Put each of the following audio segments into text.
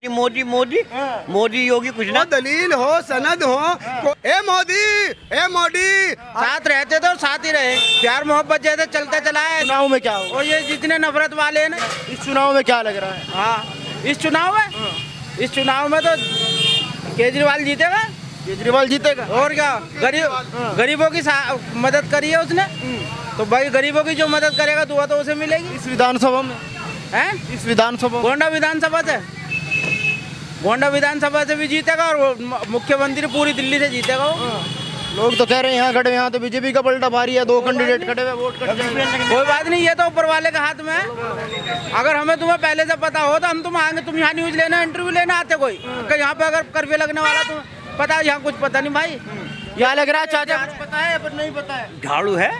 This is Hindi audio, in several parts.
मोदी मोदी मोदी योगी कुछ ना दलील हो सनद हो। ए मोदी साथ रहते तो साथ ही रहे, प्यार मोहब्बत जैसे चलते चला है। चुनाव में क्या होगा? और ये जितने नफरत वाले हैं ना, इस चुनाव में क्या लग रहा है? हाँ इस चुनाव में तो केजरीवाल जीतेगा। केजरीवाल जीतेगा। और क्या, गरीबों की मदद करी है उसने, तो भाई गरीबों की जो मदद करेगा दुआ तो उसे मिलेगी। इस विधानसभा में हैं? इस विधानसभा गोंडा विधानसभा से भी जीतेगा और मुख्यमंत्री पूरी दिल्ली से जीतेगा वो। लोग तो कह रहे हैं यहाँ खड़े, यहाँ तो बीजेपी का पलटा भारी है, 2 कैंडिडेट खड़े हुए, वोट कट जाएगा। कोई बात नहीं, ये तो ऊपर वाले के हाथ में है। अगर हमें तुम्हें पहले से पता हो तो हम तुम आएंगे, तुम यहाँ न्यूज लेना इंटरव्यू लेना आते कोई यहाँ पे अगर कर्फ्यू लगने वाला तो पता है, यहाँ कुछ पता नहीं भाई। क्या लग रहा है चाचा? कुछ पता है पर नहीं पता है। झाड़ू है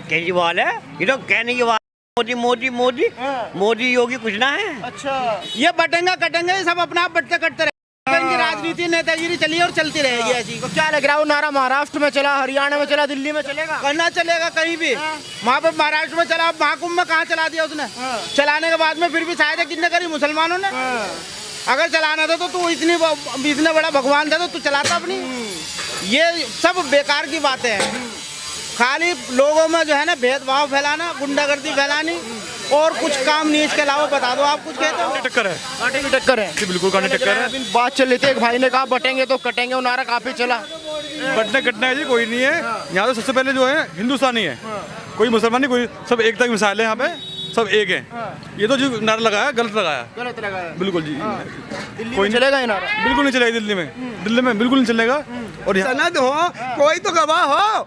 केजरीवाल है, ये तो कहने की बात। मोदी मोदी मोदी मोदी योगी कुछ ना है। अच्छा, ये बटेंगे कटेंगे सब अपना आप बटते कटते रहेंगे। इनकी राजनीति नेतागिरी चली और चलती रहेगी ऐसी। तो क्या लग रहा है वो नारा महाराष्ट्र में चला, हरियाणा में चला, दिल्ली में चलेगा? करना चलेगा कहीं भी। वहाँ पे महाराष्ट्र में चला, महाकुंभ में कहाँ चला दिया उसने। चलाने के बाद में फिर भी सहायता कितने करी मुसलमानों ने। अगर चलाना था तो तू इतने बड़ा भगवान था तो तू चलाता अपनी। ये सब बेकार की बातें हैं, खाली लोगों में जो है ना भेदभाव फैलाना, गुंडागर्दी फैलानी और कुछ काम नहीं। इसके अलावा बता दो, आप कुछ कहते हो? टक्कर है, कांटे की टक्कर है। जी बिल्कुल कांटे टक्कर है। बात चल रही थी, एक भाई ने कहा बटेंगे तो कटेंगे, वो नारा काफी चला। बटने कटना है जी कोई नहीं है यहाँ। तो सबसे पहले जो है हिंदुस्तानी है, कोई मुसलमान नहीं, कोई सब एकता की मिसाल है। यहाँ पे सब एक है। ये तो जो नारा लगाया गलत लगाया बिल्कुल जी। कोई चलेगा ये नारा? बिल्कुल नहीं चलेगा दिल्ली में बिल्कुल नहीं चलेगा। और सनद हो, कोई तो गवाह हो,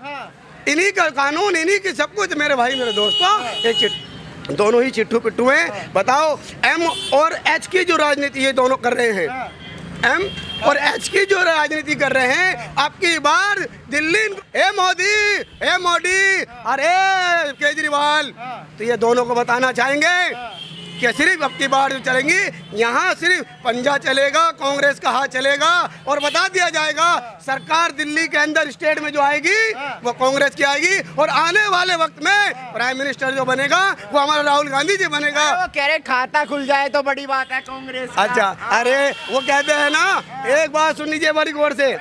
इन्हीं का कानून, इन्हीं की सब कुछ। मेरे भाई मेरे दोस्तों, दोनों ही चिट्ठू पिट्टू हैं। बताओ, एम और एच की जो राजनीति ये दोनों कर रहे हैं, एम और एच की जो राजनीति कर रहे हैं, आपकी बार दिल्ली ए मोदी अरे केजरीवाल, तो ये दोनों को बताना चाहेंगे कि सिर्फ अब की बार जो चलेंगी यहाँ सिर्फ पंजा चलेगा, कांग्रेस का हाथ चलेगा। और बता दिया जाएगा सरकार दिल्ली के अंदर स्टेट में जो आएगी वो कांग्रेस की आएगी। और आने वाले वक्त में प्राइम मिनिस्टर जो बनेगा वो हमारा राहुल गांधी जी बनेगा। वो कह रहे खाता खुल जाए तो बड़ी बात है कांग्रेस। अच्छा, अरे वो कहते हैं ना, एक बात सुन लीजिए बड़ी गौर से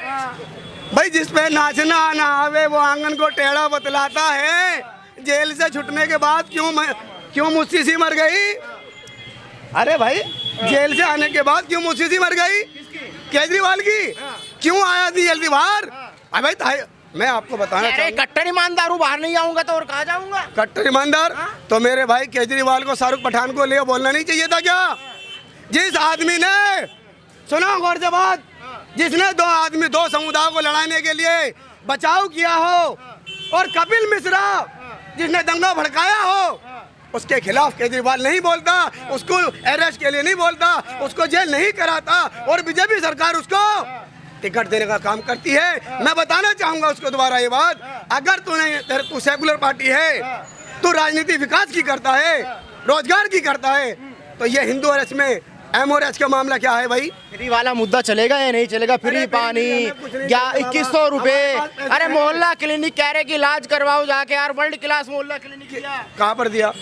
भाई, जिस पे नाचना ना आवे वो आंगन को टेढ़ा बतलाता है। जेल से छुटने के बाद क्यों मुस्सी सी मर गई? अरे भाई, जेल से आने के बाद क्यों मुस्सी मर गई? केजरीवाल की। क्यों आया थी जल्दी बाहर? अरे भाई मैं आपको बताना चाहूँगा, कट्टर ईमानदार हूँ, बाहर नहीं आऊंगा तो और कहाँ जाऊंगा? कट्टर ईमानदार तो मेरे भाई केजरीवाल को शाहरुख पठान को ले बोलना नहीं चाहिए था क्या? जिस आदमी ने, सुना गौर से बात, जिसने दो समुदायों को लड़ाने के लिए बचाव किया हो, और कपिल मिश्रा जिसने दंगा भड़काया हो, उसके खिलाफ केजरीवाल नहीं बोलता, उसको अरेस्ट के लिए नहीं बोलता, उसको जेल नहीं कराता, और बीजेपी सरकार उसको टिकट देने का काम करती है। मैं बताना चाहूंगा उसको दोबारा ये बात, अगर तू सेकुलर पार्टी है, तू राजनीति विकास की करता है, रोजगार की करता है, तो ये हिंदू और एच में एम और एच का मामला क्या है भाई? फ्री वाला मुद्दा चलेगा या नहीं चलेगा? फ्री पानी या 2100 रुपए? अरे मोहल्ला क्लिनिक कह रहे कि इलाज करवाओ जाके, यार वर्ल्ड क्लास मोहल्ला क्लिनिक दिया। कहाँ पर दिया?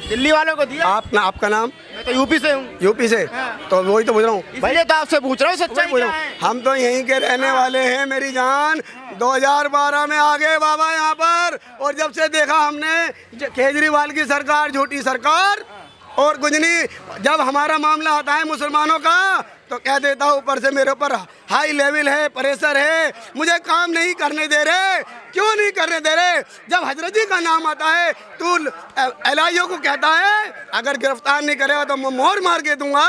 दिल्ली वालों को दिया। आपका नाम? मैं तो यूपी से हूँ। यूपी से? तो वही तो पूछ रहा हूँ भाई, तो आपसे पूछ रहा हूँ, सच्चाई पूछ रहा हूँ। हम तो यहीं के रहने वाले हैं मेरी जान। 2012 में आ गए बाबा यहाँ पर, और जब से देखा हमने केजरीवाल की सरकार, झूठी सरकार, और कुछ नहीं। जब हमारा मामला आता है मुसलमानों का तो कह देता हूँ ऊपर से मेरे ऊपर हाई लेवल है, प्रेशर है, मुझे काम नहीं करने दे रहे। क्यों नहीं करने दे रहे? जब हजरत जी का नाम आता है तू एलआईओ को कहता है अगर गिरफ्तार नहीं करेगा तो मैं मोहर मार के दूंगा।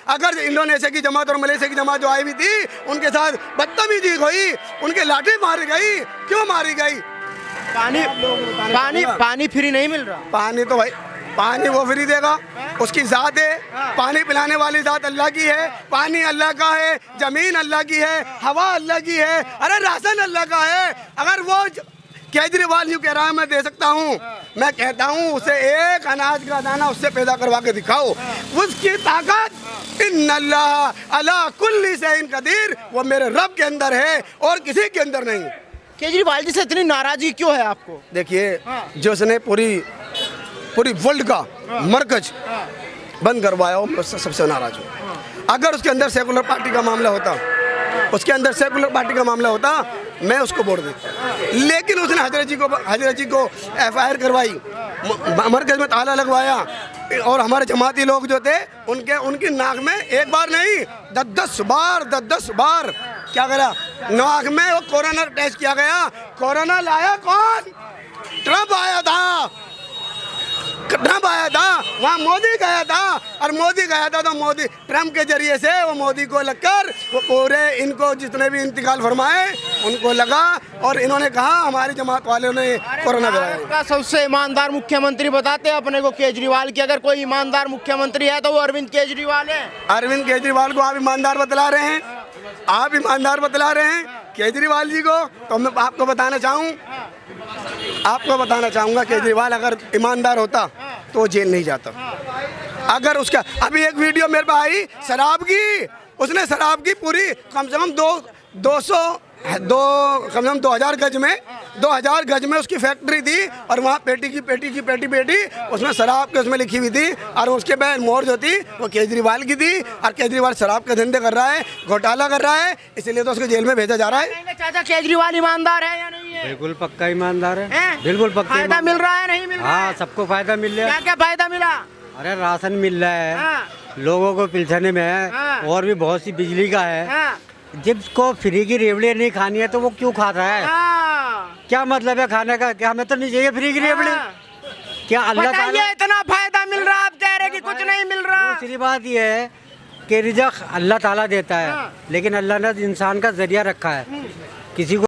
अगर इंडोनेशिया की जमात और मलेशिया की जमात जो आई हुई थी उनके साथ बदतमीजी हुई, उनके लाठी मारी गई। क्यों मारी गई? पानी फ्री नहीं मिल रहा। पानी तो भाई, पानी वो फ्री देगा, उसकी जात है। पानी पिलाने वाली जात अल्लाह की है, पानी अल्लाह का है, जमीन अल्लाह की है, हवा अल्लाह की है, अरे राशन अल्लाह का है। अगर वो केजरीवाल यूँ कह रहा है मैं दे सकता हूँ, मैं कहता हूँ उसे एक अनाज का दाना उससे पैदा करवा के दिखाओ। उसकी ताकत इन्नल्लाह अला कुल्ली शैइन कदीर, वो मेरे रब के अंदर है और किसी के अंदर नहीं। केजरीवाल जी से इतनी नाराजगी क्यों है आपको? देखिए, जो उसने पूरी वर्ल्ड का मरकज बंद करवाया, मैं उससे सबसे नाराज हूँ। अगर उसके अंदर सेकुलर पार्टी का मामला होता, उसके अंदर सेकुलर पार्टी का मामला होता, मैं उसको वोट देता। लेकिन उसने हजरत जी को FIR करवाई, मरकज में ताला लगवाया, और हमारे जमाती लोग जो थे उनकी नाक में एक बार नहीं 10 बार क्या करा, नाक में वो कोरोना टेस्ट किया गया। कोरोना लाया कौन? ट्रम्प आया था, वहाँ मोदी गया था, और मोदी गया था तो मोदी ट्रम्प के जरिए से वो मोदी को लगकर वो पूरे इनको जितने भी इंतकाल फरमाए उनको लगा, और इन्होंने कहा हमारी जमात वालों ने कोरोना भारत का सबसे ईमानदार मुख्यमंत्री बताते हैं अपने को केजरीवाल की। अगर कोई ईमानदार मुख्यमंत्री है तो वो अरविंद केजरीवाल है। अरविंद केजरीवाल को आप ईमानदार बतला रहे हैं, आप ईमानदार बतला रहे हैं केजरीवाल जी को। तो मैं आपको बताना चाहूँगा केजरीवाल अगर ईमानदार होता तो वो जेल नहीं जाता। अगर उसका अभी एक वीडियो मेरे पास आई शराब की, उसने शराब की पूरी कम से कम 2000 गज में उसकी फैक्ट्री थी, और वहाँ पेटी उसमें शराब के उसमें लिखी हुई थी, और उसके बाद मोहर जो थी वो केजरीवाल की थी, और केजरीवाल शराब के धंधे कर रहा है, घोटाला कर रहा है, इसलिए तो उसको जेल में भेजा जा रहा है। चाचा केजरीवाल ईमानदार है या नहीं है? बिल्कुल पक्का ईमानदार है, बिल्कुल पक्का। फायदा मिल रहा है नहीं मिल रहा? हाँ, सबको फायदा मिल रहा है। क्या क्या फायदा मिला? अरे राशन मिल रहा है, हाँ। लोगों को पिलछने में है, हाँ। और भी बहुत सी बिजली का है। हाँ। जिसको फ्री की रेवड़ी नहीं खानी है तो वो क्यों खा रहा है? हाँ। क्या मतलब है खाने का? क्या हमें तो नहीं चाहिए फ्री की रेवड़ी? क्या अल्लाह ताला? बताइए, इतना फायदा मिल रहा, आप कह रहे कि कुछ नहीं मिल रहा। दूसरी बात ये है कि रिज़्क़ अल्लाह ताला देता है, हाँ। लेकिन अल्लाह ने इंसान का जरिया रखा है, किसी को